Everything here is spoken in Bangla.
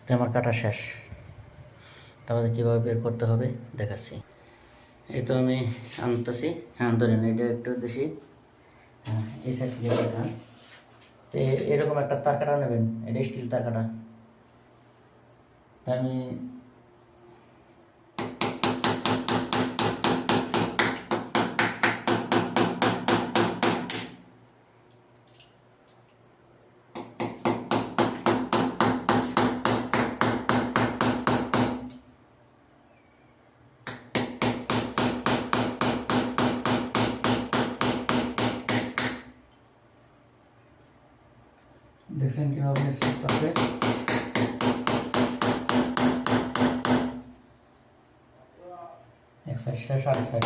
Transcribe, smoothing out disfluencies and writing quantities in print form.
তো আমার কাটা শেষ। তাহলে কীভাবে বের করতে হবে দেখাচ্ছি। এই তো আমি আনতেছি। হ্যাঁ ধরেন এটা একটু বেশি, হ্যাঁ এই সাইড থেকে দেখান। তো এরকম একটা তার কাটা নেবেন, এটা স্টিল তার কাটা। তা আমি দেখছেন কীভাবে শিখতে, এক সাইড শেষ আর এক সাইড।